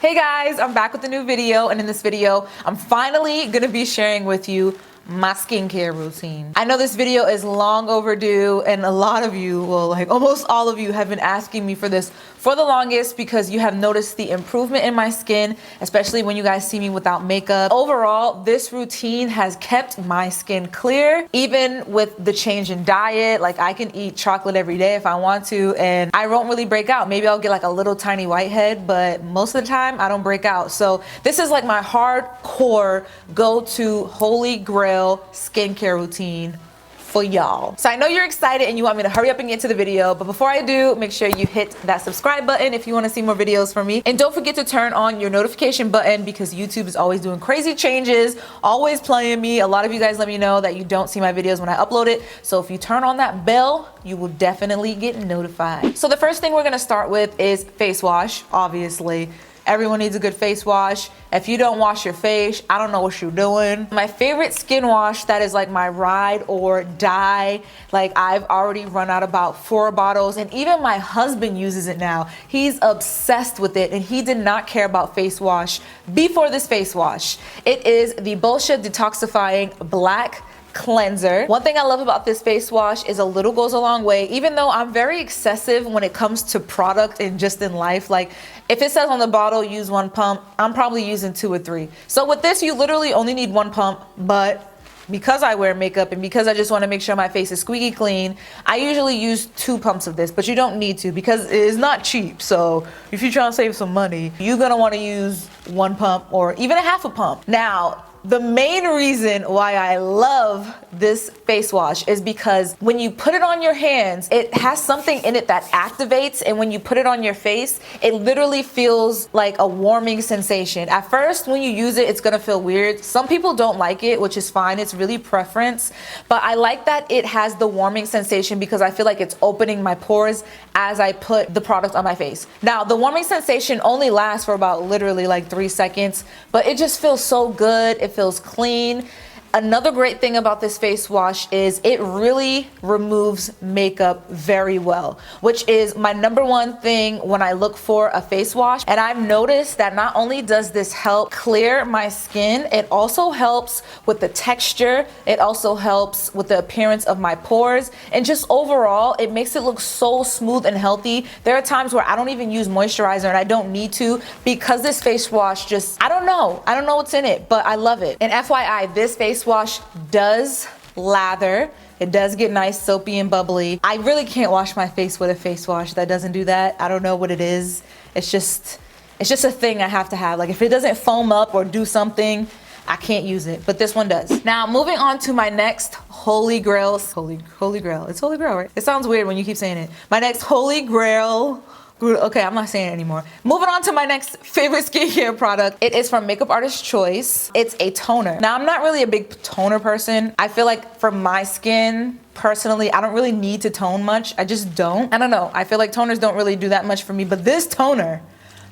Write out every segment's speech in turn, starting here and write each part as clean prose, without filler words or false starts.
Hey guys, I'm back with a new video, and in this video, I'm finally gonna be sharing with you my skincare routine. I know this video is long overdue, and a lot of you, well, like almost all of you, have been asking me for this for the longest because you have noticed the improvement in my skin, especially when you guys see me without makeup. Overall, this routine has kept my skin clear, even with the change in diet. Like, I can eat chocolate every day if I want to, and I won't really break out. Maybe I'll get like a little tiny whitehead, but most of the time I don't break out. So this is like my hardcore go-to holy grail skincare routine for y'all. So I know you're excited and you want me to hurry up and get to the video, but before I do, make sure you hit that subscribe button if you want to see more videos from me. And don't forget to turn on your notification button because YouTube is always doing crazy changes, always playing me. A lot of you guys let me know that you don't see my videos when I upload it. So if you turn on that bell, you will definitely get notified. So the first thing we're gonna start with is face wash, obviously. Everyone needs a good face wash. If you don't wash your face, I don't know what you're doing. My favorite skin wash that is like my ride or die. Like, I've already run out about 4 bottles, and even my husband uses it now. He's obsessed with it, and he did not care about face wash before this face wash. It is the Bullshit Detoxifying Black Cleanser. One thing I love about this face wash is a little goes a long way. Even though I'm very excessive when it comes to product and just in life, like if it says on the bottle use 1 pump, I'm probably using 2 or 3. So with this, you literally only need 1 pump, but because I wear makeup and because I just want to make sure my face is squeaky clean, I usually use 2 pumps of this, but you don't need to because it is not cheap. So if you're trying to save some money, you're gonna want to use 1 pump or even a half a pump. Now, the main reason why I love this face wash is because when you put it on your hands, it has something in it that activates, and when you put it on your face, it literally feels like a warming sensation. At first, when you use it, it's gonna feel weird. Some people don't like it, which is fine. It's really preference, but I like that it has the warming sensation because I feel like it's opening my pores as I put the product on my face. Now, the warming sensation only lasts for about literally like 3 seconds, but it just feels so good. It feels clean. Another great thing about this face wash is it really removes makeup very well, which is my #1 thing when I look for a face wash. And I've noticed that not only does this help clear my skin, it also helps with the texture. It also helps with the appearance of my pores. And just overall, it makes it look so smooth and healthy. There are times where I don't even use moisturizer and I don't need to because this face wash just, I don't know what's in it, but I love it. And FYI, this face wash does lather. It does get nice soapy and bubbly. I really can't wash my face with a face wash that doesn't do that. I don't know what it is. It's just a thing I have to have. Like, if it doesn't foam up or do something, I can't use it, but this one does. Now, moving on to my next holy grail. Holy grail. It's holy grail, right? It sounds weird when you keep saying it. My next holy grail. Okay, I'm not saying it anymore. Moving on to my next favorite skincare product. It is from Makeup Artist Choice. It's a toner. Now, I'm not really a big toner person. I feel like for my skin, personally, I don't really need to tone much. I just don't. I don't know. I feel like toners don't really do that much for me, but this toner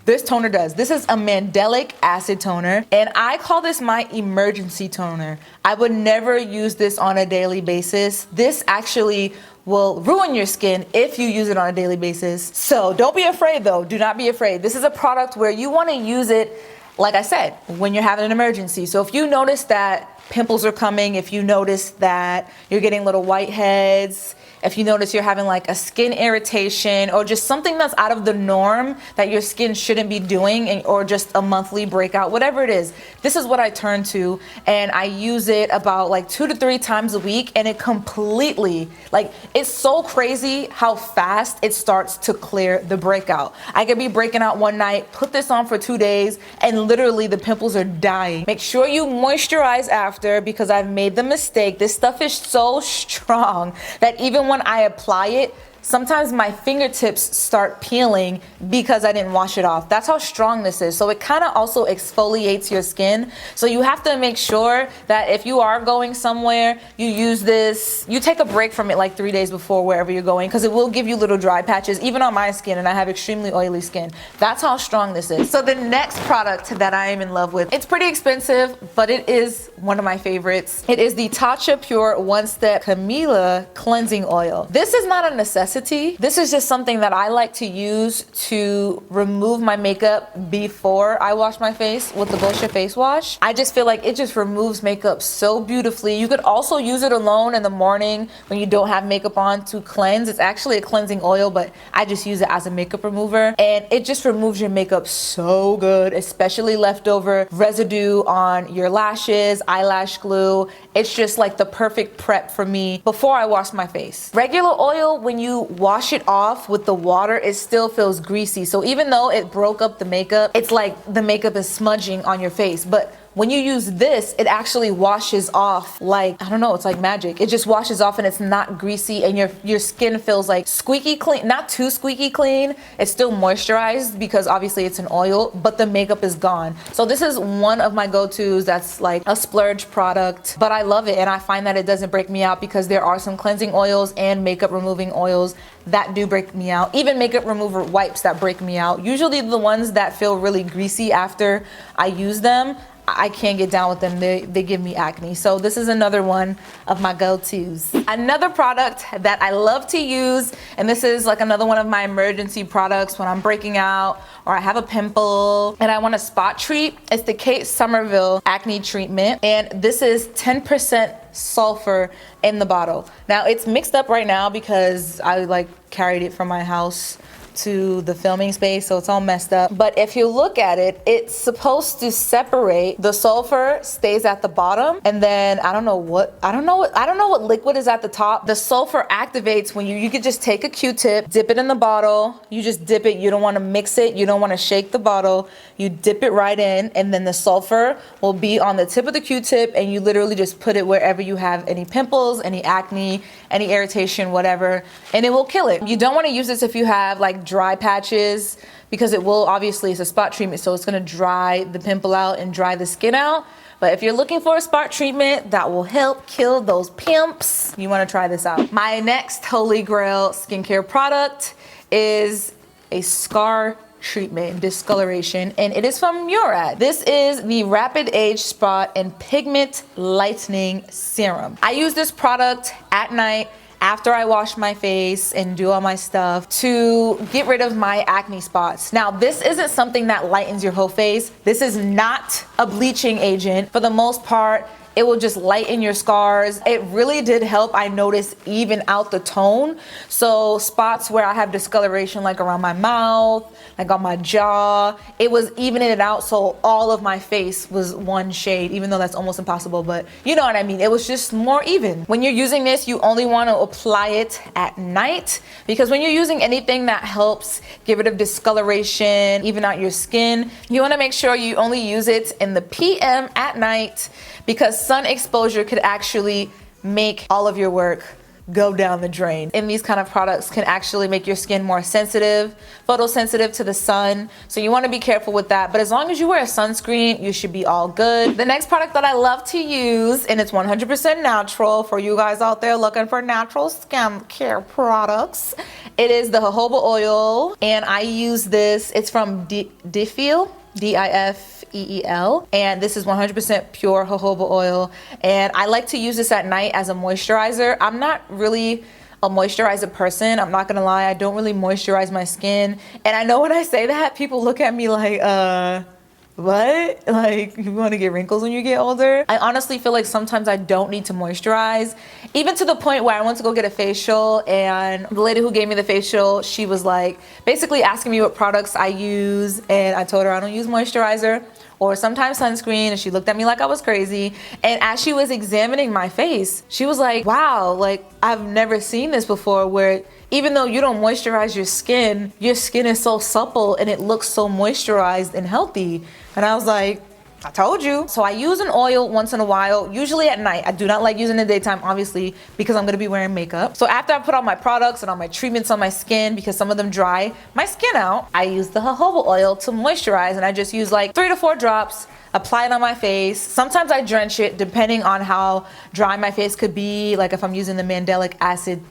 does. This is a mandelic acid toner, and I call this my emergency toner. I would never use this on a daily basis. This actually will ruin your skin if you use it on a daily basis. So don't be afraid though. Do not be afraid. This is a product where you want to use it, like I said, when you're having an emergency. So if you notice that pimples are coming, if you notice that you're getting little whiteheads, if you notice you're having like a skin irritation or just something that's out of the norm that your skin shouldn't be doing, or just a monthly breakout, whatever it is, this is what I turn to, and I use it about like 2 to 3 times a week, and it completely, like, it's so crazy how fast it starts to clear the breakout. I could be breaking out one night, put this on for 2 days, and literally the pimples are dying. Make sure you moisturize after because I've made the mistake. This stuff is so strong that even when I apply it, sometimes my fingertips start peeling because I didn't wash it off. That's how strong this is. So it kind of also exfoliates your skin. So you have to make sure that if you are going somewhere, you use this, you take a break from it like 3 days before wherever you're going, because it will give you little dry patches, even on my skin, and I have extremely oily skin. That's how strong this is. So the next product that I am in love with, it's pretty expensive, but it is one of my favorites. It is the Tatcha Pure One Step Camila Cleansing Oil. This is not a necessity. necessity. This is just something that I like to use to remove my makeup before I wash my face with the bullshit face wash. I just feel like it just removes makeup so beautifully. You could also use it alone in the morning when you don't have makeup on to cleanse. It's actually a cleansing oil, but I just use it as a makeup remover, and it just removes your makeup so good, especially leftover residue on your lashes, eyelash glue. It's just like the perfect prep for me before I wash my face. Regular oil, when you wash it off with the water, it still feels greasy. So even though it broke up the makeup, it's like the makeup is smudging on your face. But when you use this, it actually washes off like, I don't know, it's like magic. It just washes off and it's not greasy, and your skin feels like squeaky clean, not too squeaky clean. It's still moisturized because obviously it's an oil, but the makeup is gone. So this is one of my go-tos that's like a splurge product, but I love it, and I find that it doesn't break me out because there are some cleansing oils and makeup removing oils that do break me out. Even makeup remover wipes that break me out. Usually the ones that feel really greasy after I use them, I can't get down with them. They give me acne. So this is another one of my go-tos. Another product that I love to use, and this is like another one of my emergency products when I'm breaking out or I have a pimple and I want to spot treat, it's the Kate Somerville Acne Treatment. And this is 10% sulfur in the bottle. Now it's mixed up right now because I like carried it from my house to the filming space, so it's all messed up. But if you look at it, it's supposed to separate. The sulfur stays at the bottom, and then I don't know what liquid is at the top. The sulfur activates when you could just take a Q-tip, dip it in the bottle. You just dip it. You don't want to mix it. You don't want to shake the bottle. You dip it right in, and then the sulfur will be on the tip of the Q-tip, and you literally just put it wherever you have any pimples, any acne, any irritation, whatever, and it will kill it. You don't want to use this if you have like dry patches, because it will, obviously it's a spot treatment, so it's going to dry the pimple out and dry the skin out. But if you're looking for a spot treatment that will help kill those pimps, you want to try this out. My next holy grail skincare product is a scar treatment, discoloration, and it is from Murad. This is the Rapid Age Spot and Pigment Lightening Serum. I use this product at night after I wash my face and do all my stuff to get rid of my acne spots. Now, this isn't something that lightens your whole face. This is not a bleaching agent. For the most part, it will just lighten your scars. It really did help, I noticed, even out the tone. So spots where I have discoloration, like around my mouth, like on my jaw, it was evening it out, so all of my face was one shade, even though that's almost impossible, but you know what I mean. It was just more even. When you're using this, you only want to apply it at night, because when you're using anything that helps get rid of discoloration, even out your skin, you want to make sure you only use it in the PM at night, because sun exposure could actually make all of your work go down the drain. And these kind of products can actually make your skin more sensitive, photosensitive to the sun. So you want to be careful with that. But as long as you wear a sunscreen, you should be all good. The next product that I love to use, and it's 100% natural for you guys out there looking for natural skincare products, it is the jojoba oil. And I use this, it's from Differin, Diffeel, and this is 100% pure jojoba oil, and I like to use this at night as a moisturizer. I'm not really a moisturizer person, I'm not gonna lie. I don't really moisturize my skin, and I know when I say that, people look at me like, what? Like, you want to get wrinkles when you get older? I honestly feel like sometimes I don't need to moisturize, even to the point where I went to go get a facial, and the lady who gave me the facial, she was like basically asking me what products I use, and I told her I don't use moisturizer or sometimes sunscreen, and she looked at me like I was crazy. And as she was examining my face, she was like, wow, like I've never seen this before, where even though you don't moisturize your skin is so supple and it looks so moisturized and healthy. And I was like, I told you. So I use an oil once in a while, usually at night. I do not like using it in the daytime, obviously, because I'm gonna be wearing makeup. So after I put all my products and all my treatments on my skin, because some of them dry my skin out, I use the jojoba oil to moisturize, and I just use like 3 to 4 drops, apply it on my face. Sometimes I drench it depending on how dry my face could be, like if I'm using the mandelic acid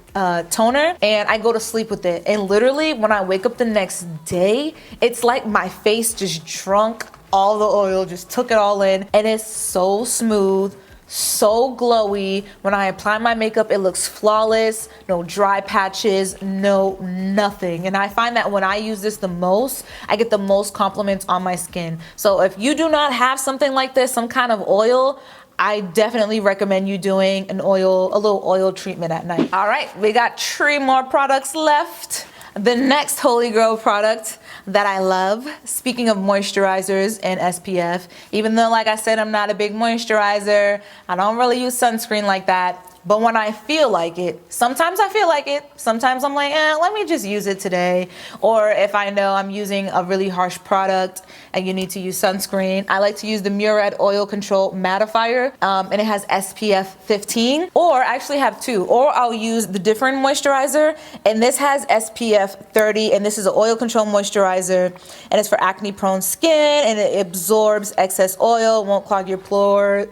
toner, and I go to sleep with it. And literally when I wake up the next day, it's like my face just drunk all the oil, just took it all in, and it's so smooth, so glowy. When I apply my makeup, it looks flawless, no dry patches, no nothing. And I find that when I use this the most, I get the most compliments on my skin. So if you do not have something like this, some kind of oil, I definitely recommend you doing a little oil treatment at night. All right, we got 3 more products left. The next holy grail product that I love, speaking of moisturizers and SPF, even though, like I said, I'm not a big moisturizer, I don't really use sunscreen like that. But when I feel like it, sometimes I feel like it, sometimes I'm like, let me just use it today. Or if I know I'm using a really harsh product and you need to use sunscreen, I like to use the Murad Oil Control Mattifier, and it has SPF 15, or I actually have 2, or I'll use the Differin moisturizer, and this has SPF 30, and this is an oil control moisturizer, and it's for acne prone skin, and it absorbs excess oil, won't clog your pores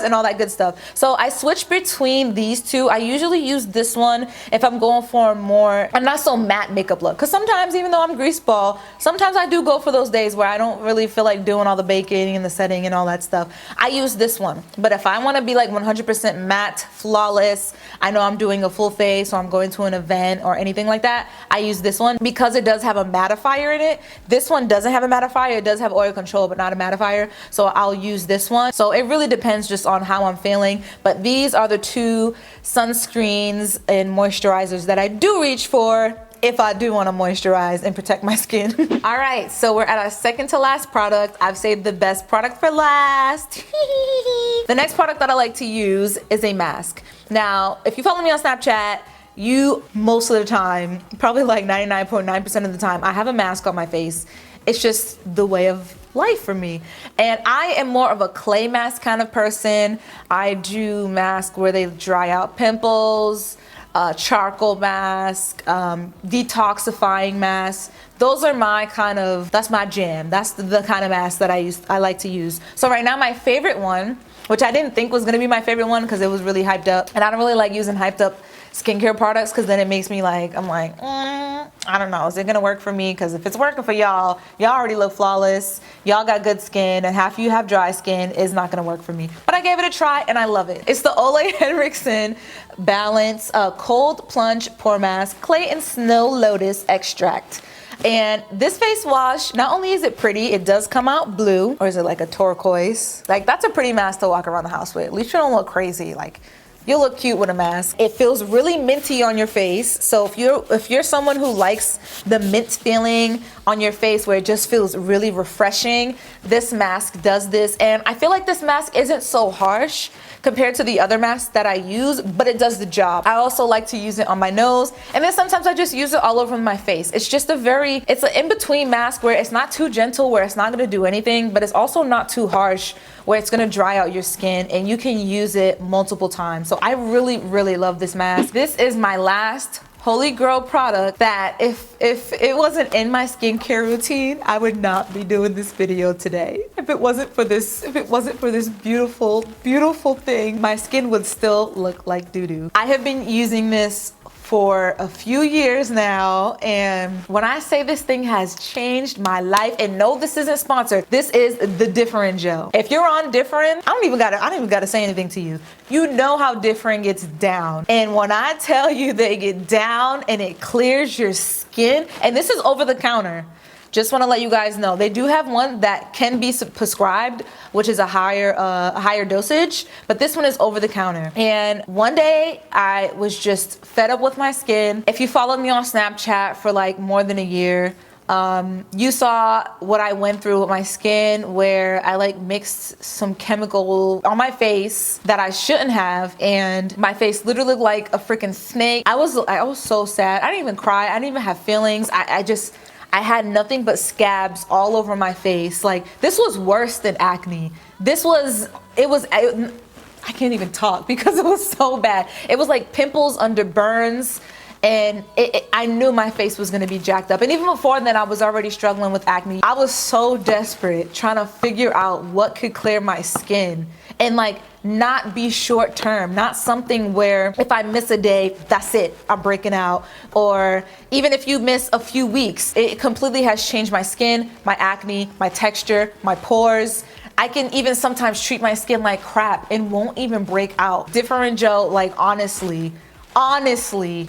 and all that good stuff. So I switch between these two. I usually use this one if I'm going for a not so matte makeup look, because sometimes, even though I'm grease ball, sometimes I do go for those days where I don't really feel like doing all the baking and the setting and all that stuff. I use this one. But if I want to be like 100% matte, flawless, I know I'm doing a full face or I'm going to an event or anything like that, I use this one because it does have a mattifier in it. This one doesn't have a mattifier. It does have oil control but not a mattifier, so I'll use this one. So it really depends just on how I'm feeling, but these are the 2 sunscreens and moisturizers that I do reach for if I do want to moisturize and protect my skin. All right, so we're at our second to last product. I've saved the best product for last. The next product that I like to use is a mask. Now, if you follow me on Snapchat, you, most of the time, probably like 99.9% of the time, I have a mask on my face. It's just the way of life for me. And I am more of a clay mask kind of person. I do masks where they dry out pimples, charcoal mask, detoxifying mask. Those are my that's my jam. That's the kind of mask that I like to use. So right now my favorite one, which I didn't think was gonna be my favorite one because it was really hyped up, and I don't really like using hyped up skincare products because then it makes me like, I'm like, I don't know, is it gonna work for me? Because if it's working for y'all already look flawless, y'all got good skin, and half of you have dry skin, it's not gonna work for me. But I gave it a try and I love it. It's the Ole Henriksen Balance Cold Plunge Pore Mask, Clay and Snow Lotus Extract. And this face wash, not only is it pretty, it does come out blue, or is it like a turquoise? Like, that's a pretty mask to walk around the house with. At least you don't look crazy. Like, you'll look cute with a mask. It feels really minty on your face. So if you're someone who likes the mint feeling on your face where it just feels really refreshing, this mask does this. And I feel like this mask isn't so harsh compared to the other masks that I use, but it does the job. I also like to use it on my nose, and then sometimes I just use it all over my face. It's just it's an in-between mask where it's not too gentle, where it's not gonna do anything, but it's also not too harsh, where it's gonna dry out your skin, and you can use it multiple times. So I really, really love this mask. This is my last holy grail product that if it wasn't in my skincare routine, I would not be doing this video today. If it wasn't for this beautiful, beautiful thing, my skin would still look like doo-doo. I have been using this for a few years now, and when I say this thing has changed my life, and no, this isn't sponsored, this is the Differin gel. If you're on Differin, I don't even gotta say anything to you. You know how Differin gets down. And when I tell you they get down and it clears your skin, and this is over the counter. Just want to let you guys know, they do have one that can be prescribed, which is a higher dosage, but this one is over the counter. And one day I was just fed up with my skin. If you followed me on Snapchat for like more than a year, you saw what I went through with my skin, where I like mixed some chemical on my face that I shouldn't have, and my face literally looked like a freaking snake. I was so sad. I didn't even cry. I didn't even have feelings. I had nothing but scabs all over my face. Like, this was worse than acne. I can't even talk because it was so bad. It was like pimples under burns, and I knew my face was gonna be jacked up. And even before then, I was already struggling with acne. I was so desperate trying to figure out what could clear my skin and like not be short term, not something where if I miss a day, that's it, I'm breaking out. Or even if you miss a few weeks, it completely has changed my skin, my acne, my texture, my pores. I can even sometimes treat my skin like crap and won't even break out. Differin gel, like honestly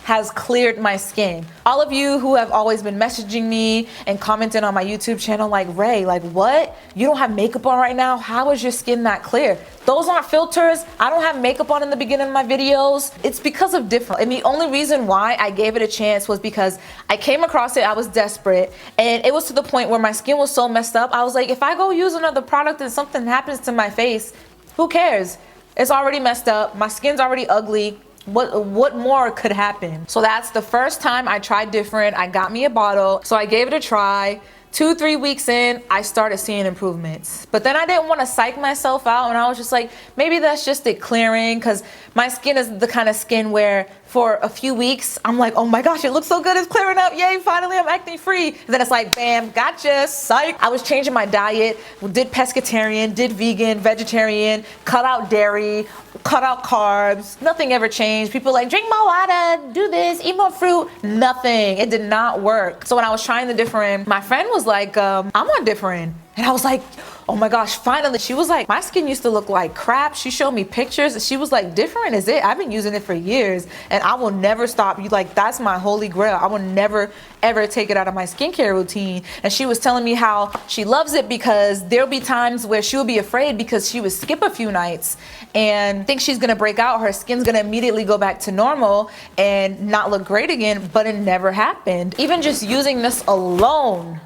has cleared my skin. All of you who have always been messaging me and commenting on my YouTube channel like, Ray, like what? You don't have makeup on right now? How is your skin that clear? Those aren't filters. I don't have makeup on in the beginning of my videos. It's because of Differin. And the only reason why I gave it a chance was because I came across it, I was desperate, and it was to the point where my skin was so messed up. I was like, if I go use another product and something happens to my face, who cares? It's already messed up. My skin's already ugly. What more could happen? So that's the first time I tried Differin. I got me a bottle, so I gave it a try. 2-3 weeks in, I started seeing improvements. But then I didn't want to psych myself out, and I was just like, maybe that's just it clearing, because my skin is the kind of skin where for a few weeks, I'm like, oh my gosh, it looks so good, it's clearing up, yay, finally I'm acne free. And then it's like, bam, gotcha, psych. I was changing my diet, did pescatarian, did vegan, vegetarian, cut out dairy, cut out carbs. Nothing ever changed. People like, drink more water, do this, eat more fruit. Nothing. It did not work. So when I was trying the Differin, my friend was like, I'm on Differin. And I was like, oh my gosh, finally. She was like, my skin used to look like crap. She showed me pictures and she was like, Differin is it. I've been using it for years and I will never stop. You like, that's my holy grail. I will never ever take it out of my skincare routine. And she was telling me how she loves it because there'll be times where she'll be afraid because she would skip a few nights and think she's gonna break out. Her skin's gonna immediately go back to normal and not look great again, but it never happened. Even just using this alone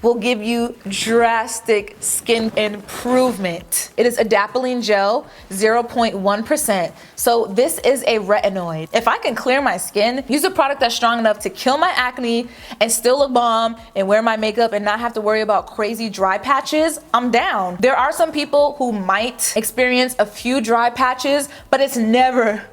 will give you drastic skin improvement. It is adapalene gel, 0.1%. So this is a retinoid. If I can clear my skin, use a product that's strong enough to kill my acne and still look bomb and wear my makeup and not have to worry about crazy dry patches, I'm down. There are some people who might experience a few dry patches, but it's never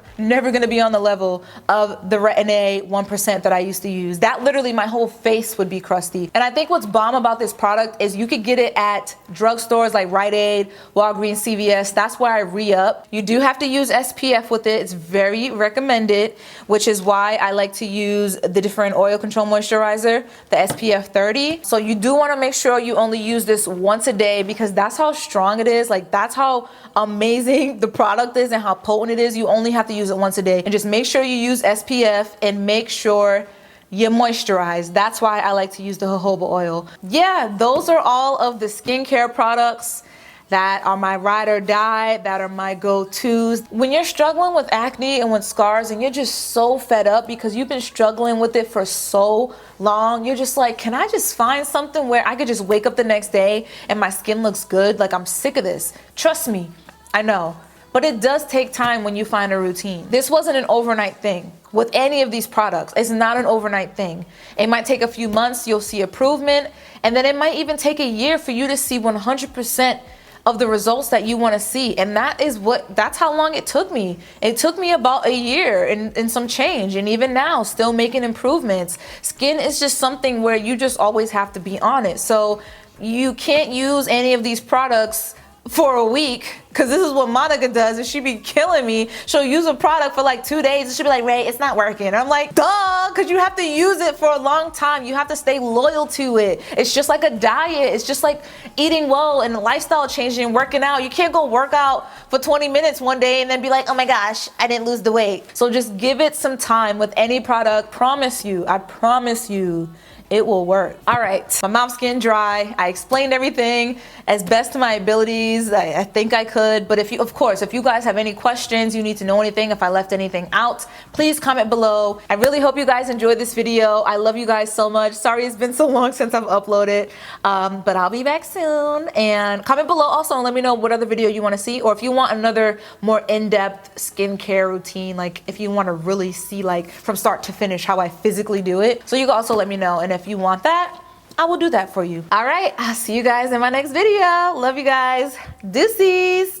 gonna be on the level of the Retin-A 1% that I used to use. That literally, my whole face would be crusty. And I think what's bomb about this product is you could get it at drugstores like Rite Aid, Walgreens, CVS. That's where I re-up. You do have to use SPF with it. It's very recommended, which is why I like to use the Differin Oil Control Moisturizer, the SPF 30. So you do wanna make sure you only use this once a day because that's how strong it is. Like that's how amazing the product is and how potent it is. You only have to use it once a day, and just make sure you use SPF and make sure you moisturize. That's why I like to use the jojoba oil. Yeah, those are all of the skincare products that are my ride or die, that are my go-tos. When you're struggling with acne and with scars and you're just so fed up because you've been struggling with it for so long, you're just like, can I just find something where I could just wake up the next day and my skin looks good? Like, I'm sick of this. Trust me, I know. But it does take time when you find a routine. This wasn't an overnight thing. With any of these products, it's not an overnight thing. It might take a few months, you'll see improvement, and then it might even take a year for you to see 100% of the results that you want to see. And that's how long it took me. It took me about a year and some change, and even now still making improvements. Skin is just something where you just always have to be on it. So you can't use any of these products for a week, because this is what Monica does and she be killing me. She'll use a product for like 2 days and she'll be like, Ray, it's not working. And I'm like, duh, because you have to use it for a long time. You have to stay loyal to it. It's just like a diet. It's just like eating well and lifestyle changing and working out. You can't go work out for 20 minutes one day and then be like, oh my gosh, I didn't lose the weight. So just give it some time with any product. I promise you, it will work. All right, my mom's skin dry. I explained everything as best to my abilities. I think I could, but if you guys have any questions, you need to know anything, if I left anything out, please comment below. I really hope you guys enjoyed this video. I love you guys so much. Sorry it's been so long since I've uploaded, but I'll be back soon. And comment below also and let me know what other video you want to see, or if you want another more in-depth skincare routine, like if you want to really see like from start to finish how I physically do it. So you can also let me know, and if you want that, I will do that for you. All right, I'll see you guys in my next video. Love you guys. Deuces.